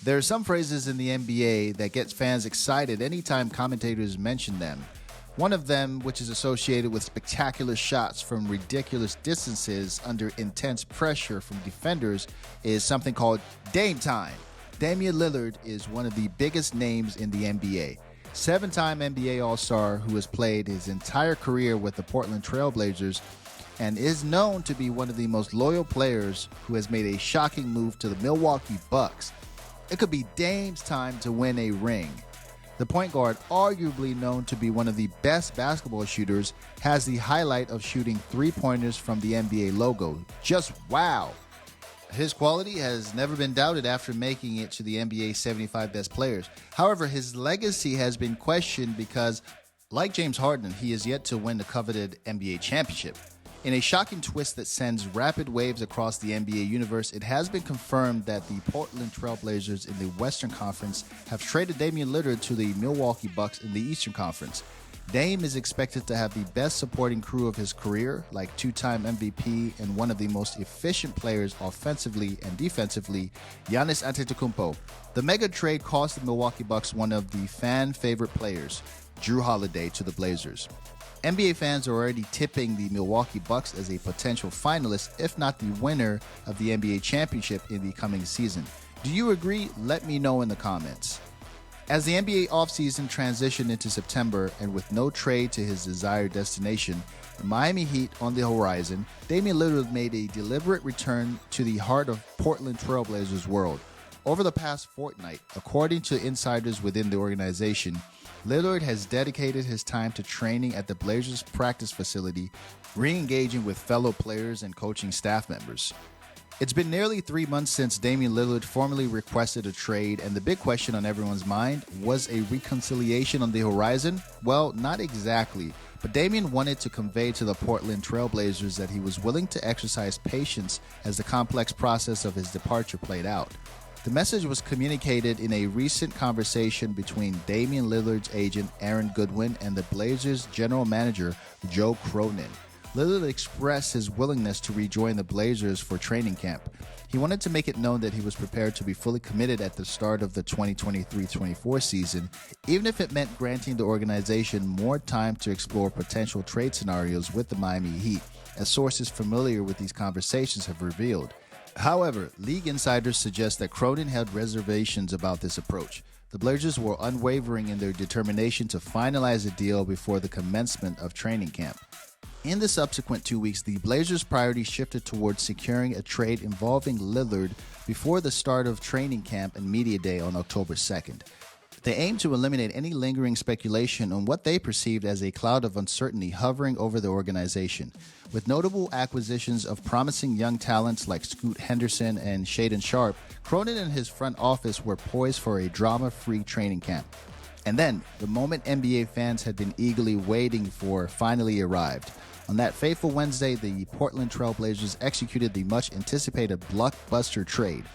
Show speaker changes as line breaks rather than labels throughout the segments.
There are some phrases in the NBA that gets fans excited anytime commentators mention them. One of them, which is associated with spectacular shots from ridiculous distances under intense pressure from defenders, is something called Dame Time. Damian Lillard is one of the biggest names in the NBA. Seven-time NBA All-Star who has played his entire career with the Portland Trail Blazers and is known to be one of the most loyal players who has made a shocking move to the Milwaukee Bucks. It could be Dame's time to win a ring. The point guard, arguably known to be one of the best basketball shooters, has the highlight of shooting three-pointers from the NBA logo. Just wow! His quality has never been doubted after making it to the NBA's 75 best players. However, his legacy has been questioned because, like James Harden, he is yet to win the coveted NBA championship. In a shocking twist that sends rapid waves across the NBA universe, it has been confirmed that the Portland Trail Blazers in the Western Conference have traded Damian Lillard to the Milwaukee Bucks in the Eastern Conference. Dame is expected to have the best supporting crew of his career, like two-time MVP and one of the most efficient players offensively and defensively, Giannis Antetokounmpo. The mega trade cost the Milwaukee Bucks one of the fan-favorite players, Jrue Holiday, to the Blazers. NBA fans are already tipping the Milwaukee Bucks as a potential finalist, if not the winner of the NBA championship in the coming season. Do you agree? Let me know in the comments. As the NBA offseason transitioned into September and with no trade to his desired destination, the Miami Heat on the horizon, Damian Lillard made a deliberate return to the heart of Portland Trail Blazers world. Over the past fortnight, according to insiders within the organization, Lillard has dedicated his time to training at the Blazers practice facility, re-engaging with fellow players and coaching staff members. It's been nearly 3 months since Damian Lillard formally requested a trade, and the big question on everyone's mind, was a reconciliation on the horizon? Well, not exactly, but Damian wanted to convey to the Portland Trail Blazers that he was willing to exercise patience as the complex process of his departure played out. The message was communicated in a recent conversation between Damian Lillard's agent Aaron Goodwin and the Blazers' general manager Joe Cronin. Lillard expressed his willingness to rejoin the Blazers for training camp. He wanted to make it known that he was prepared to be fully committed at the start of the 2023-24 season, even if it meant granting the organization more time to explore potential trade scenarios with the Miami Heat, as sources familiar with these conversations have revealed. However, league insiders suggest that Cronin had reservations about this approach. The Blazers were unwavering in their determination to finalize a deal before the commencement of training camp. In the subsequent 2 weeks, the Blazers' priority shifted towards securing a trade involving Lillard before the start of training camp and media day on October 2nd. They aimed to eliminate any lingering speculation on what they perceived as a cloud of uncertainty hovering over the organization. With notable acquisitions of promising young talents like Scoot Henderson and Shaedon Sharpe, Cronin and his front office were poised for a drama-free training camp. And then, the moment NBA fans had been eagerly waiting for finally arrived. On that fateful Wednesday, the Portland Trail Blazers executed the much-anticipated blockbuster trade.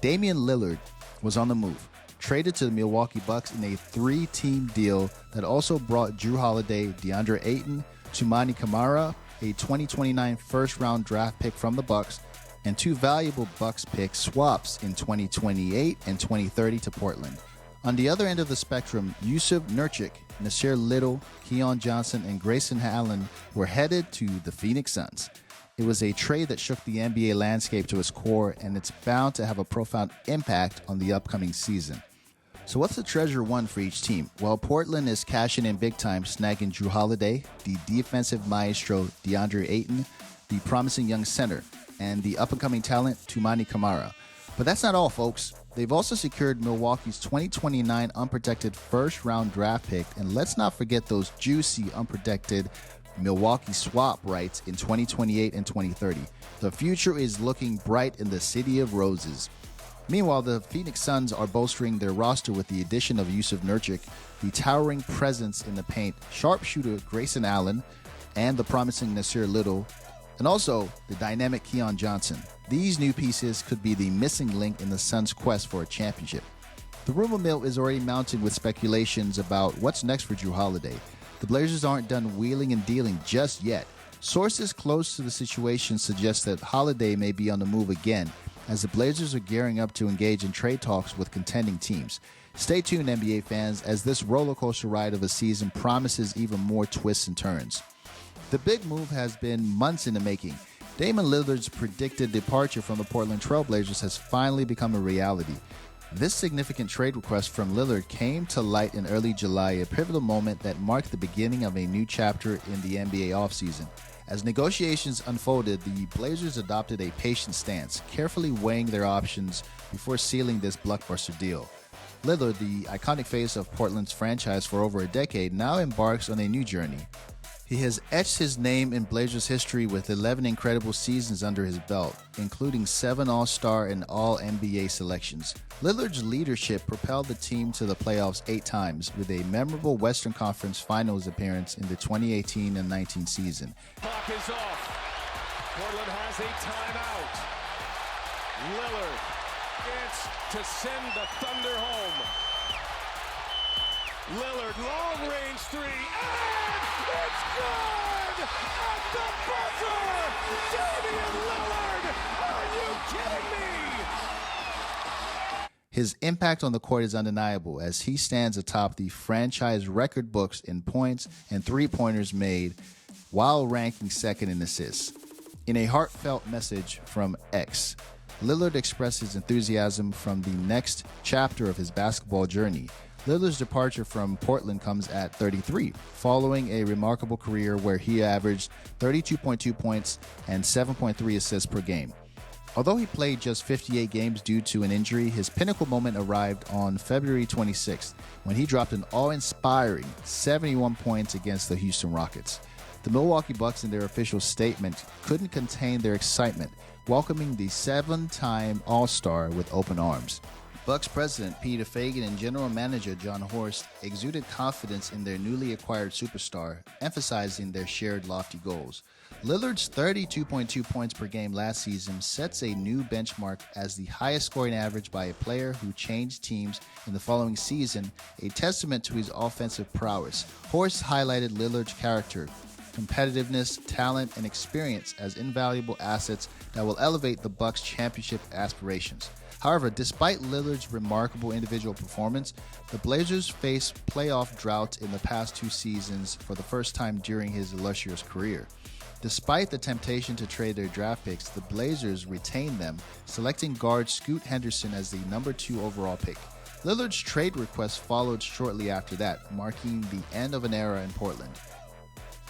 Damian Lillard was on the move, traded to the Milwaukee Bucks in a 3-team deal that also brought Jrue Holiday, DeAndre Ayton, Toumani Camara, a 2029 first-round draft pick from the Bucks, and 2 valuable Bucks pick swaps in 2028 and 2030 to Portland. On the other end of the spectrum, Jusuf Nurkic, Nasir Little, Keon Johnson, and Grayson Allen were headed to the Phoenix Suns. It was a trade that shook the NBA landscape to its core, and it's bound to have a profound impact on the upcoming season. So what's the treasure won for each team? Well, Portland is cashing in big time, snagging Jrue Holiday, the defensive maestro DeAndre Ayton, the promising young center, and the up-and-coming talent Toumani Camara. But that's not all, folks. They've also secured Milwaukee's 2029 unprotected first-round draft pick, and let's not forget those juicy unprotected Milwaukee swap rights in 2028 and 2030. The future is looking bright in the City of Roses. Meanwhile, the Phoenix Suns are bolstering their roster with the addition of Jusuf Nurkic, the towering presence in the paint, sharpshooter Grayson Allen, and the promising Nasir Little, and also the dynamic Keon Johnson. These new pieces could be the missing link in the Suns' quest for a championship. The rumor mill is already mounting with speculations about what's next for Jrue Holiday. The Blazers aren't done wheeling and dealing just yet. Sources close to the situation suggest that Holiday may be on the move again, as the Blazers are gearing up to engage in trade talks with contending teams. Stay tuned, NBA fans, as this roller coaster ride of a season promises even more twists and turns. The big move has been months in the making. Damian Lillard's predicted departure from the Portland Trail Blazers has finally become a reality. This significant trade request from Lillard came to light in early July, a pivotal moment that marked the beginning of a new chapter in the NBA offseason. As negotiations unfolded, the Blazers adopted a patient stance, carefully weighing their options before sealing this blockbuster deal. Lillard, the iconic face of Portland's franchise for over a decade, now embarks on a new journey. He has etched his name in Blazers history with 11 incredible seasons under his belt, including 7 All-Star and All-NBA selections. Lillard's leadership propelled the team to the playoffs 8 times, with a memorable Western Conference Finals appearance in the 2018 and 19 season.
Clock is off. Portland has a timeout. Lillard gets to send the Thunder home. Lillard, long-range three, and it's good! At the buzzer! Damian Lillard! Are you kidding me?
His impact on the court is undeniable as he stands atop the franchise record books in points and three-pointers made while ranking second in assists. In a heartfelt message from X, Lillard expressed his enthusiasm from the next chapter of his basketball journey. Lillard's departure from Portland comes at 33, following a remarkable career where he averaged 32.2 points and 7.3 assists per game. Although he played just 58 games due to an injury, his pinnacle moment arrived on February 26th when he dropped an awe-inspiring 71 points against the Houston Rockets. The Milwaukee Bucks, in their official statement, couldn't contain their excitement, welcoming the 7-time All-Star with open arms. Bucks president Peter Fagan and general manager John Horst exuded confidence in their newly acquired superstar, emphasizing their shared lofty goals. Lillard's 32.2 points per game last season sets a new benchmark as the highest scoring average by a player who changed teams in the following season, a testament to his offensive prowess. Horst highlighted Lillard's character, competitiveness, talent, and experience as invaluable assets that will elevate the Bucks' championship aspirations. However, despite Lillard's remarkable individual performance, the Blazers faced playoff drought in the past 2 seasons for the first time during his illustrious career. Despite the temptation to trade their draft picks, the Blazers retained them, selecting guard Scoot Henderson as the number 2 overall pick. Lillard's trade request followed shortly after that, marking the end of an era in Portland.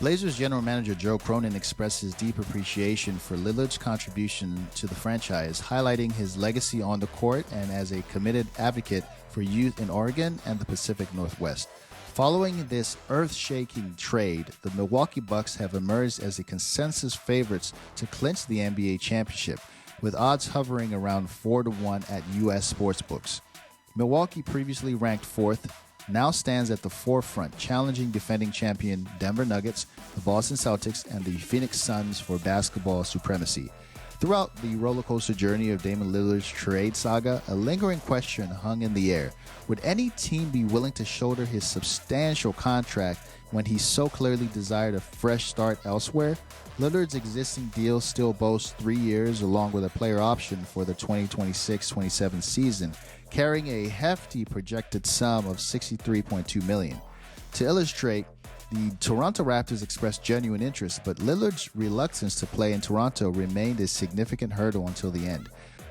Blazers general manager Joe Cronin expressed his deep appreciation for Lillard's contribution to the franchise, highlighting his legacy on the court and as a committed advocate for youth in Oregon and the Pacific Northwest. Following this earth-shaking trade, the Milwaukee Bucks have emerged as the consensus favorites to clinch the NBA championship, with odds hovering around 4-1 at U.S. sportsbooks. Milwaukee, previously ranked 4th, now stands at the forefront, challenging defending champion Denver Nuggets, the Boston Celtics, and the Phoenix Suns for basketball supremacy. Throughout the rollercoaster journey of Damian Lillard's trade saga, a lingering question hung in the air. Would any team be willing to shoulder his substantial contract when he so clearly desired a fresh start elsewhere? Lillard's existing deal still boasts 3 years along with a player option for the 2026-27 season, carrying a hefty projected sum of $63.2 million. To illustrate, the Toronto Raptors expressed genuine interest, but Lillard's reluctance to play in Toronto remained a significant hurdle until the end.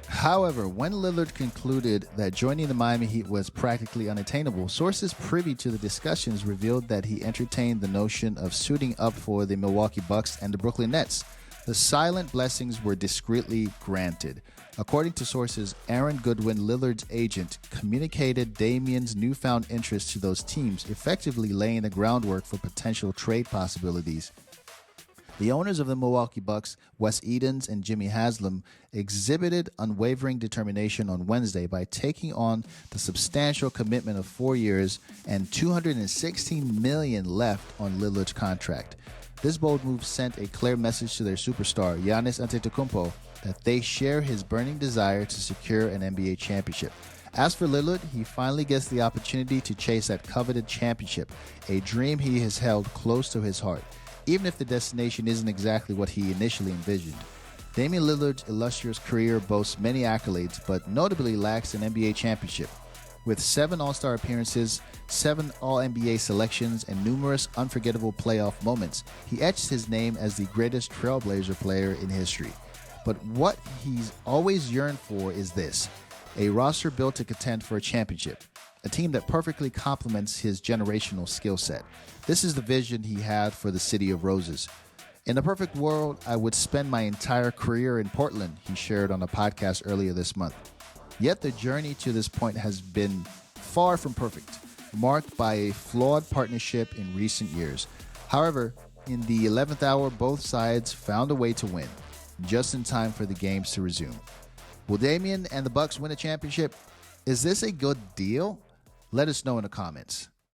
However, when Lillard concluded that joining the Miami Heat was practically unattainable, sources privy to the discussions revealed that he entertained the notion of suiting up for the Milwaukee Bucks and the Brooklyn Nets. The silent blessings were discreetly granted. According to sources, Aaron Goodwin, Lillard's agent, communicated Damian's newfound interest to those teams, effectively laying the groundwork for potential trade possibilities. The owners of the Milwaukee Bucks, Wes Edens and Jimmy Haslam, exhibited unwavering determination on Wednesday by taking on the substantial commitment of 4 years and $216 million left on Lillard's contract. This bold move sent a clear message to their superstar, Giannis Antetokounmpo, that they share his burning desire to secure an NBA championship. As for Lillard, he finally gets the opportunity to chase that coveted championship, a dream he has held close to his heart, even if the destination isn't exactly what he initially envisioned. Damian Lillard's illustrious career boasts many accolades, but notably lacks an NBA championship. With 7 All-Star appearances, 7 All-NBA selections, and numerous unforgettable playoff moments, he etched his name as the greatest trailblazer player in history. But what he's always yearned for is this: a roster built to contend for a championship, a team that perfectly complements his generational skill set. This is the vision he had for the City of Roses. In a perfect world, I would spend my entire career in Portland, he shared on a podcast earlier this month. Yet the journey to this point has been far from perfect, marked by a flawed partnership in recent years. However, in the 11th hour, both sides found a way to win, just in time for the games to resume. Will Damian and the Bucks win a championship? Is this a good deal? Let us know in the comments.